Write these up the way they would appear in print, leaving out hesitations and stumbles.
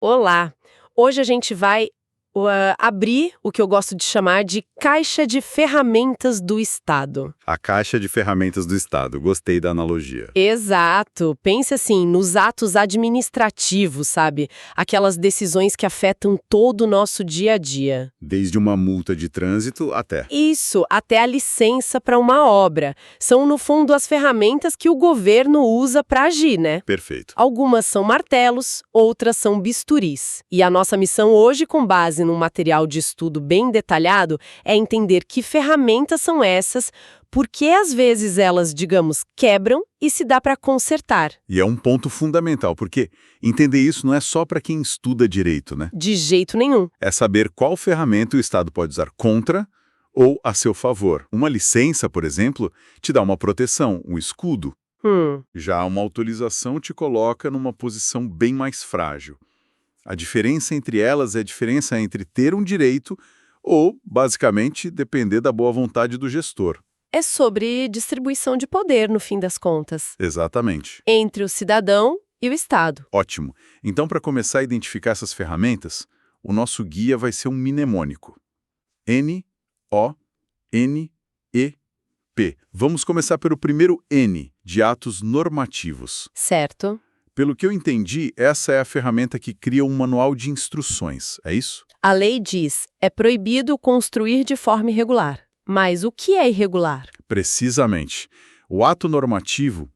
Olá! Hoje a gente vai abrir o que eu gosto de chamar de caixa de ferramentas do Estado. A caixa de ferramentas do Estado. Gostei da analogia. Exato! Pense assim, nos atos administrativos, sabe? Aquelas decisões que afetam todo o nosso dia a dia. Desde uma multa de trânsito até. Isso, até a licença para uma obra. São, no fundo, as ferramentas que o governo usa para agir, né? Perfeito. Algumas são martelos, outras são bisturis. E a nossa missão hoje, com base num material de estudo bem detalhado, é entender que ferramentas são essas, por que às vezes elas, digamos, quebram e se dá para consertar. E é um ponto fundamental, porque entender isso não é só para quem estuda direito, né? De jeito nenhum. É saber qual ferramenta o Estado pode usar contra ou a seu favor. Uma licença, por exemplo, te dá uma proteção, um escudo. Já uma autorização te coloca numa posição bem mais frágil. A diferença entre elas é a diferença entre ter um direito ou, basicamente, depender da boa vontade do gestor. É sobre distribuição de poder, no fim das contas, Exatamente. entre o cidadão e o Estado. Ótimo. Então, para começar a identificar essas ferramentas, o nosso guia vai ser um mnemônico. N-O-N-E-P. Vamos começar pelo primeiro N, de atos normativos. Certo? Pelo que eu entendi, essa é a ferramenta que cria um manual de instruções, é isso? A lei diz, é proibido construir de forma irregular. Mas o que é irregular? Precisamente. O ato normativo,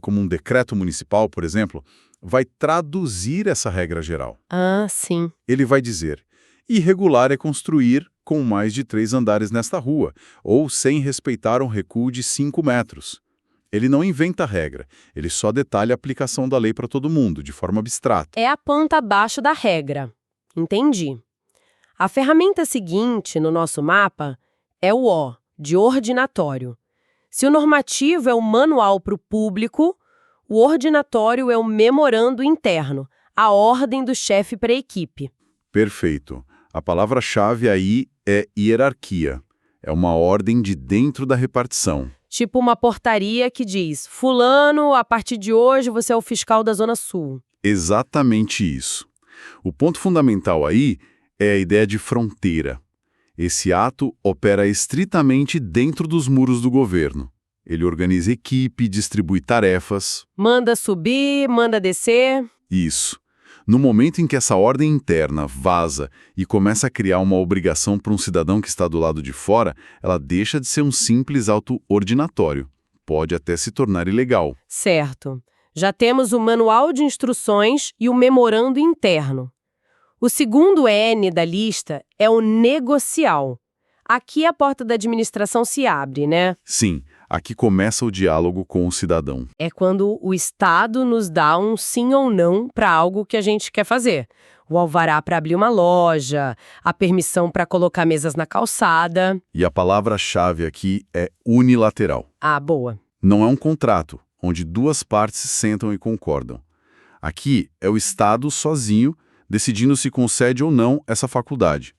como um decreto municipal, por exemplo, vai traduzir essa regra geral. Ah, sim. Ele vai dizer, irregular é construir com mais de 3 andares nesta rua, ou sem respeitar um recuo de 5 metros. Ele não inventa a regra, ele só detalha a aplicação da lei para todo mundo, de forma abstrata. É a ponta abaixo da regra. Entendi. A ferramenta seguinte no nosso mapa é o O, de ordinatório. Se o normativo é o manual para o público, o ordinatório é o memorando interno, a ordem do chefe para a equipe. Perfeito. A palavra-chave aí é hierarquia. É uma ordem de dentro da repartição. Tipo uma portaria que diz, fulano, a partir de hoje você é o fiscal da Zona Sul. Exatamente isso. O ponto fundamental aí é a ideia de fronteira. Esse ato opera estritamente dentro dos muros do governo. Ele organiza equipe, distribui tarefas. Manda subir, manda descer. Isso. No momento em que essa ordem interna vaza e começa a criar uma obrigação para um cidadão que está do lado de fora, ela deixa de ser um simples auto ordinatório. Pode até se tornar ilegal. Certo. Já temos o manual de instruções e o memorando interno. O segundo N da lista é o negocial. Aqui a porta da administração se abre, né? Sim, aqui começa o diálogo com o cidadão. É quando o Estado nos dá um sim ou não para algo que a gente quer fazer. O alvará para abrir uma loja, a permissão para colocar mesas na calçada. E a palavra-chave aqui é unilateral. Ah, boa. Não é um contrato, onde duas partes se sentam e concordam. Aqui é o Estado sozinho decidindo se concede ou não essa faculdade.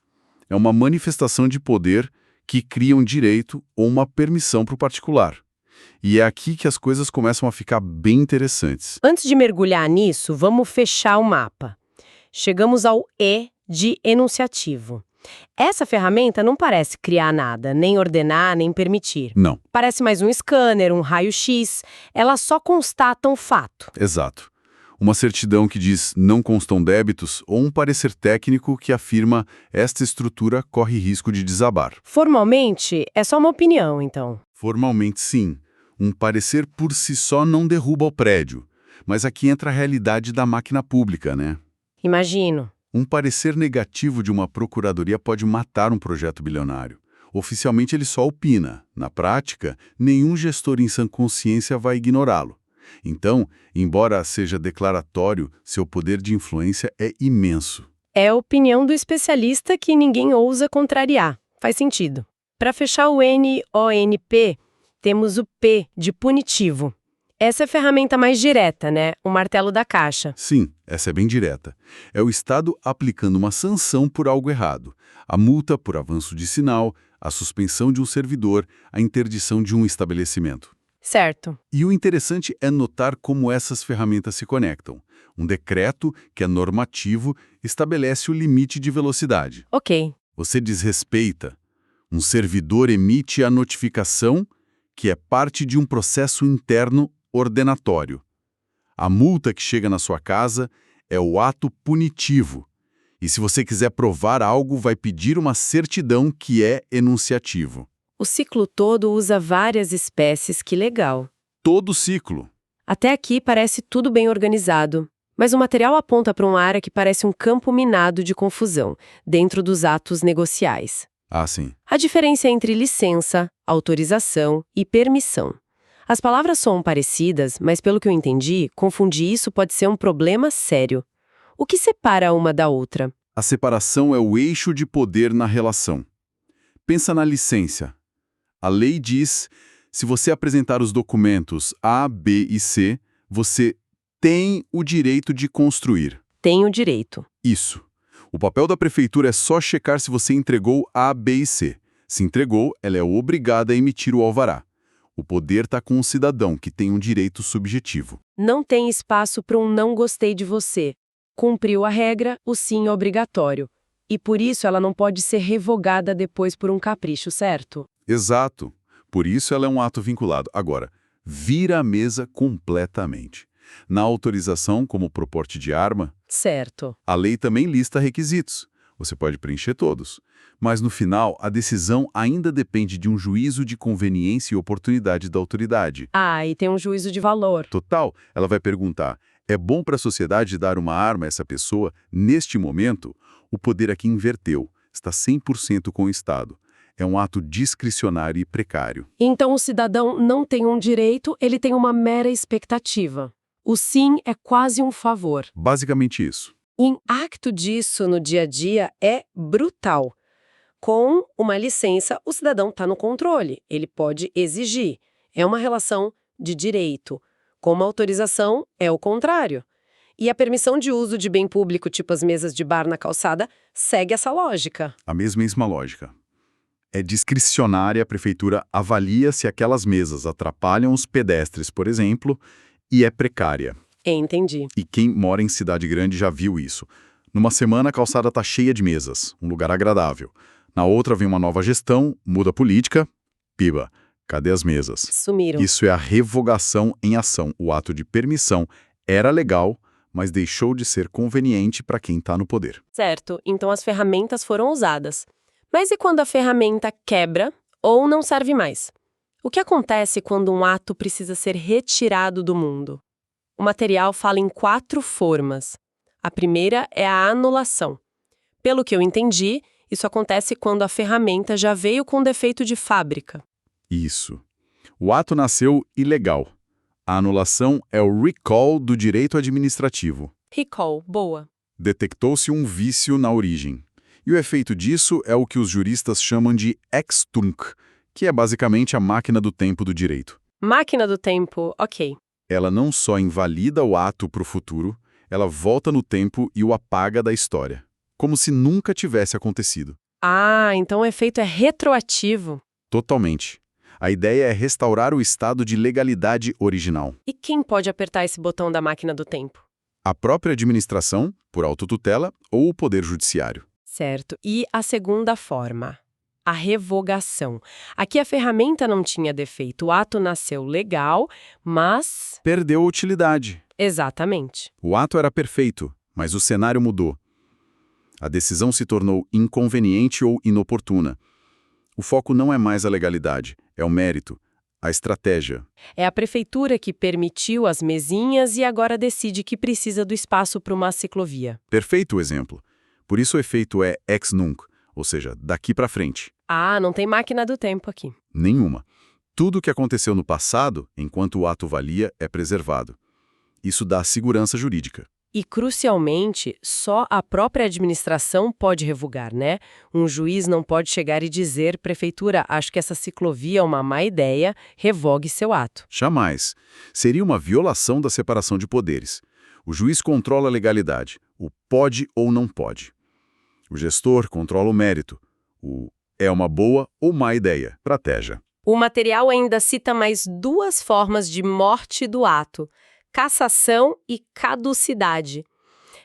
É uma manifestação de poder que cria um direito ou uma permissão para o particular. E é aqui que as coisas começam a ficar bem interessantes. Antes de mergulhar nisso, vamos fechar o mapa. Chegamos ao E de enunciativo. Essa ferramenta não parece criar nada, nem ordenar, nem permitir. Não. Parece mais um scanner, um raio-x. Ela só constata um fato. Exato. Uma certidão que diz não constam débitos ou um parecer técnico que afirma esta estrutura corre risco de desabar. Formalmente, é só uma opinião, então. Formalmente, sim. Um parecer por si só não derruba o prédio. Mas aqui entra a realidade da máquina pública, né? Imagino. Um parecer negativo de uma procuradoria pode matar um projeto bilionário. Oficialmente ele só opina. Na prática, nenhum gestor em sã consciência vai ignorá-lo. Então, embora seja declaratório, seu poder de influência é imenso. É a opinião do especialista que ninguém ousa contrariar. Faz sentido. Para fechar o NONP, temos o P de punitivo. Essa é a ferramenta mais direta, né? O martelo da caixa. Sim, essa é bem direta. É o Estado aplicando uma sanção por algo errado. A multa por avanço de sinal, a suspensão de um servidor, a interdição de um estabelecimento. Certo. E o interessante é notar como essas ferramentas se conectam. Um decreto, que é normativo, estabelece o limite de velocidade. Ok. Você desrespeita. Um servidor emite a notificação, que é parte de um processo interno ordenatório. A multa que chega na sua casa é o ato punitivo. E se você quiser provar algo, vai pedir uma certidão que é enunciativo. O ciclo todo usa várias espécies, que legal. Todo o ciclo. Até aqui parece tudo bem organizado, mas o material aponta para uma área que parece um campo minado de confusão, dentro dos atos negociais. Ah, sim. A diferença é entre licença, autorização e permissão. As palavras soam parecidas, mas pelo que eu entendi, confundir isso pode ser um problema sério. O que separa uma da outra? A separação é o eixo de poder na relação. Pensa na licença. A lei diz, se você apresentar os documentos A, B e C, você tem o direito de construir. Tem o direito. Isso. O papel da prefeitura é só checar se você entregou A, B e C. Se entregou, ela é obrigada a emitir o alvará. O poder está com o cidadão, que tem um direito subjetivo. Não tem espaço para um não gostei de você. Cumpriu a regra, o sim é obrigatório. E por isso ela não pode ser revogada depois por um capricho, certo? Exato. Por isso ela é um ato vinculado. Agora, vira a mesa completamente. Na autorização, como proporte de arma, Certo. a lei também lista requisitos. Você pode preencher todos. Mas no final, a decisão ainda depende de um juízo de conveniência e oportunidade da autoridade. Ah, e tem um juízo de valor. Total, ela vai perguntar, é bom para a sociedade dar uma arma a essa pessoa neste momento? O poder aqui inverteu, está 100% com o Estado. É um ato discricionário e precário. Então o cidadão não tem um direito, ele tem uma mera expectativa. O sim é quase um favor. Basicamente isso. O impacto disso no dia a dia é brutal. Com uma licença, o cidadão está no controle, ele pode exigir. É uma relação de direito. Com uma autorização, é o contrário. E a permissão de uso de bem público, tipo as mesas de bar na calçada, segue essa lógica. A mesma lógica. É discricionária, a prefeitura avalia se aquelas mesas atrapalham os pedestres, por exemplo, e é precária. Entendi. E quem mora em cidade grande já viu isso. Numa semana a calçada está cheia de mesas, um lugar agradável. Na outra vem uma nova gestão, muda a política, piba, cadê as mesas? Sumiram. Isso é a revogação em ação. O ato de permissão era legal, mas deixou de ser conveniente para quem está no poder. Certo, então as ferramentas foram usadas. Mas e quando a ferramenta quebra ou não serve mais? O que acontece quando um ato precisa ser retirado do mundo? O material fala em 4 formas. A primeira é a anulação. Pelo que eu entendi, isso acontece quando a ferramenta já veio com defeito de fábrica. Isso. O ato nasceu ilegal. A anulação é o recall do direito administrativo. Recall, boa. Detectou-se um vício na origem. E o efeito disso é o que os juristas chamam de ex tunc, que é basicamente a máquina do tempo do direito. Máquina do tempo, ok. Ela não só invalida o ato para o futuro, ela volta no tempo e o apaga da história, como se nunca tivesse acontecido. Ah, então o efeito é retroativo. Totalmente. A ideia é restaurar o estado de legalidade original. E quem pode apertar esse botão da máquina do tempo? A própria administração, por autotutela, ou o poder judiciário. Certo. E a segunda forma? A revogação. Aqui a ferramenta não tinha defeito, o ato nasceu legal, mas... Perdeu a utilidade. Exatamente. O ato era perfeito, mas o cenário mudou. A decisão se tornou inconveniente ou inoportuna. O foco não é mais a legalidade, é o mérito, a estratégia. É a prefeitura que permitiu as mesinhas e agora decide que precisa do espaço para uma ciclovia. Perfeito o exemplo. Por isso o efeito é ex nunc, ou seja, daqui para frente. Ah, não tem máquina do tempo aqui. Nenhuma. Tudo o que aconteceu no passado, enquanto o ato valia, é preservado. Isso dá segurança jurídica. E, crucialmente, só a própria administração pode revogar, né? Um juiz não pode chegar e dizer, prefeitura, acho que essa ciclovia é uma má ideia, revogue seu ato. Jamais. Seria uma violação da separação de poderes. O juiz controla a legalidade, o pode ou não pode. O gestor controla o mérito, o é uma boa ou má ideia, estratégia. O material ainda cita mais duas formas de morte do ato: cassação e caducidade.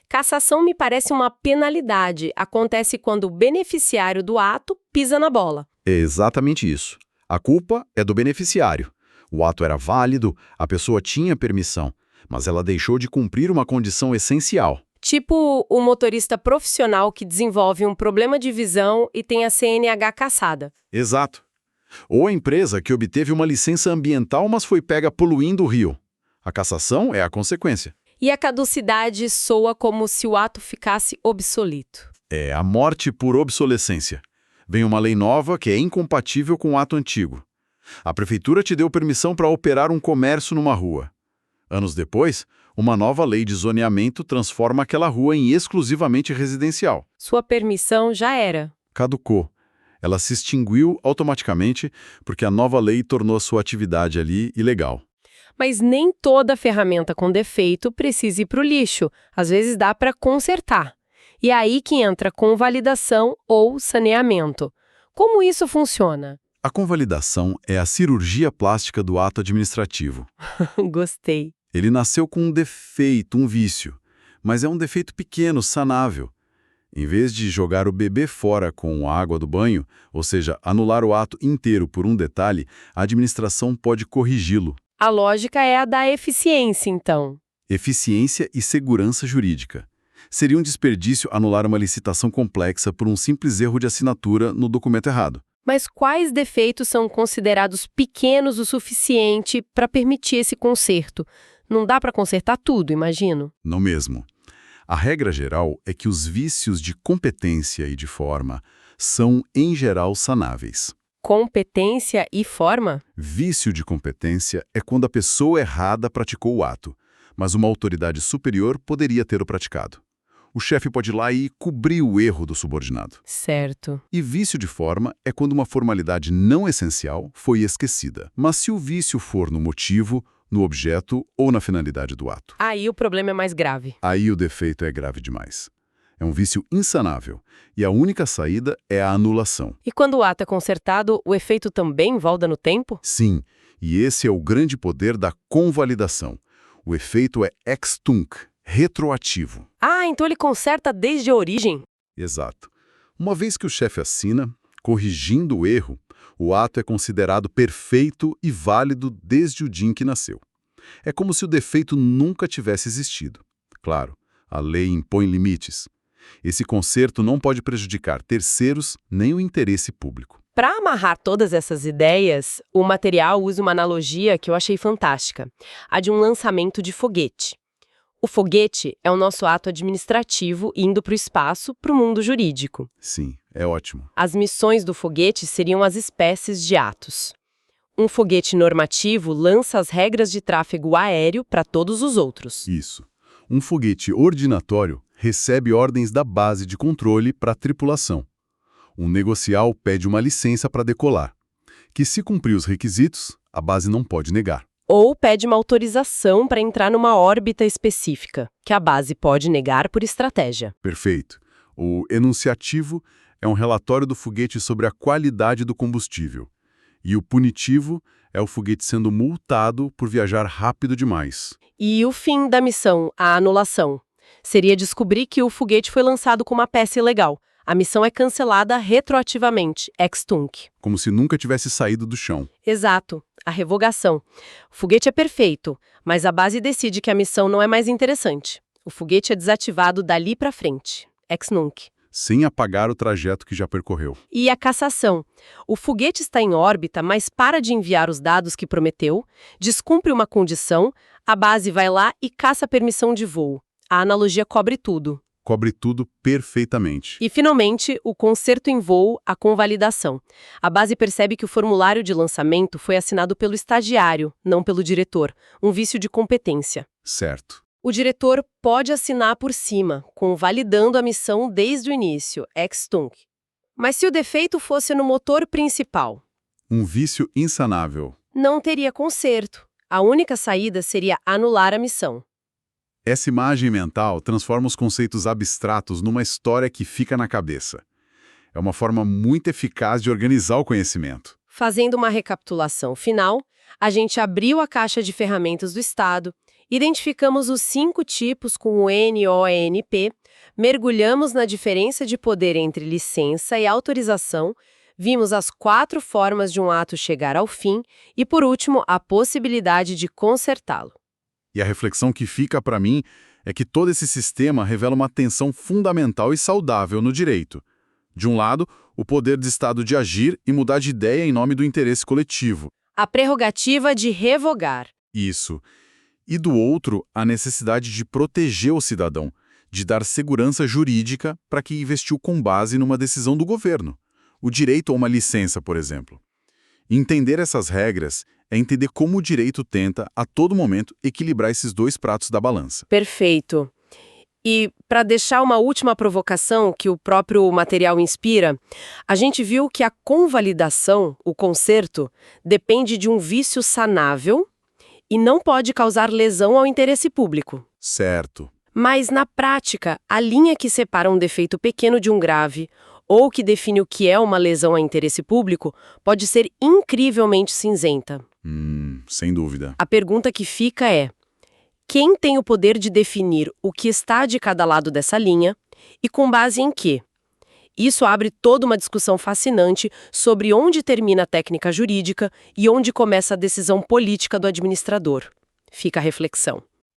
Cassação me parece uma penalidade. Acontece quando o beneficiário do ato pisa na bola. É exatamente isso. A culpa é do beneficiário. O ato era válido, a pessoa tinha permissão, mas ela deixou de cumprir uma condição essencial. Tipo o motorista profissional que desenvolve um problema de visão e tem a CNH cassada. Exato. Ou a empresa que obteve uma licença ambiental, mas foi pega poluindo o rio. A cassação é a consequência. E a caducidade soa como se o ato ficasse obsoleto. É a morte por obsolescência. Vem uma lei nova que é incompatível com o ato antigo. A prefeitura te deu permissão para operar um comércio numa rua. Anos depois, uma nova lei de zoneamento transforma aquela rua em exclusivamente residencial. Sua permissão já era. Caducou. Ela se extinguiu automaticamente porque a nova lei tornou a sua atividade ali ilegal. Mas nem toda ferramenta com defeito precisa ir para o lixo. Às vezes dá para consertar. E é aí que entra convalidação ou saneamento. Como isso funciona? A convalidação é a cirurgia plástica do ato administrativo. Gostei. Ele nasceu com um defeito, um vício, mas é um defeito pequeno, sanável. Em vez de jogar o bebê fora com a água do banho, ou seja, anular o ato inteiro por um detalhe, a administração pode corrigi-lo. A lógica é a da eficiência, então. Eficiência e segurança jurídica. Seria um desperdício anular uma licitação complexa por um simples erro de assinatura no documento errado. Mas quais defeitos são considerados pequenos o suficiente para permitir esse conserto? Não dá para consertar tudo, imagino. Não mesmo. A regra geral é que os vícios de competência e de forma são, em geral, sanáveis. Competência e forma? Vício de competência é quando a pessoa errada praticou o ato, mas uma autoridade superior poderia ter o praticado. O chefe pode ir lá e cobrir o erro do subordinado. Certo. E vício de forma é quando uma formalidade não essencial foi esquecida. Mas se o vício for no motivo, no objeto ou na finalidade do ato, Aí o problema é mais grave. aí o defeito é grave demais. É um vício insanável, e a única saída é a anulação. E quando o ato é consertado, o efeito também volta no tempo? Sim, e esse é o grande poder da convalidação. O efeito é ex tunc, retroativo. Ah, então ele conserta desde a origem? Exato. Uma vez que o chefe assina, corrigindo o erro, o ato é considerado perfeito e válido desde o dia em que nasceu. É como se o defeito nunca tivesse existido. Claro, a lei impõe limites. Esse conserto não pode prejudicar terceiros nem o interesse público. Para amarrar todas essas ideias, o material usa uma analogia que eu achei fantástica, a de um lançamento de foguete. O foguete é o nosso ato administrativo indo para o espaço, para o mundo jurídico. Sim, é ótimo. As missões do foguete seriam as espécies de atos. Um foguete normativo lança as regras de tráfego aéreo para todos os outros. Isso. Um foguete ordinatório recebe ordens da base de controle para a tripulação. Um negocial pede uma licença para decolar, que se cumprir os requisitos, a base não pode negar. Ou pede uma autorização para entrar numa órbita específica, que a base pode negar por estratégia. Perfeito. O enunciativo é um relatório do foguete sobre a qualidade do combustível. E o punitivo é o foguete sendo multado por viajar rápido demais. E o fim da missão, a anulação, seria descobrir que o foguete foi lançado com uma peça ilegal. A missão é cancelada retroativamente, ex tunc. Como se nunca tivesse saído do chão. Exato, a revogação. O foguete é perfeito, mas a base decide que a missão não é mais interessante. O foguete é desativado dali para frente, ex nunc. Sem apagar o trajeto que já percorreu. E a cassação. O foguete está em órbita, mas para de enviar os dados que prometeu, descumpre uma condição, a base vai lá e caça a permissão de voo. A analogia cobre tudo. Cobre tudo perfeitamente. E, finalmente, o conserto em voo, a convalidação. A base percebe que o formulário de lançamento foi assinado pelo estagiário, não pelo diretor, um vício de competência. Certo. O diretor pode assinar por cima, convalidando a missão desde o início, ex tunc. Mas se o defeito fosse no motor principal? Um vício insanável. Não teria conserto. A única saída seria anular a missão. Essa imagem mental transforma os conceitos abstratos numa história que fica na cabeça. É uma forma muito eficaz de organizar o conhecimento. Fazendo uma recapitulação final, a gente abriu a caixa de ferramentas do Estado, identificamos os 5 tipos com o NOENP, mergulhamos na diferença de poder entre licença e autorização, vimos as 4 formas de um ato chegar ao fim e, por último, a possibilidade de consertá-lo. E a reflexão que fica para mim é que todo esse sistema revela uma tensão fundamental e saudável no direito. De um lado, o poder de Estado de agir e mudar de ideia em nome do interesse coletivo. A prerrogativa de revogar. Isso. E do outro, a necessidade de proteger o cidadão, de dar segurança jurídica para quem investiu com base numa decisão do governo. O direito a uma licença, por exemplo. Entender essas regras é entender como o direito tenta, a todo momento, equilibrar esses 2 pratos da balança. Perfeito. E, para deixar uma última provocação que o próprio material inspira, a gente viu que a convalidação, o conserto, depende de um vício sanável e não pode causar lesão ao interesse público. Certo. Mas, na prática, a linha que separa um defeito pequeno de um grave, ou que define o que é uma lesão a interesse público, pode ser incrivelmente cinzenta. Sem dúvida. A pergunta que fica é: quem tem o poder de definir o que está de cada lado dessa linha e com base em quê? Isso abre toda uma discussão fascinante sobre onde termina a técnica jurídica e onde começa a decisão política do administrador. Fica a reflexão.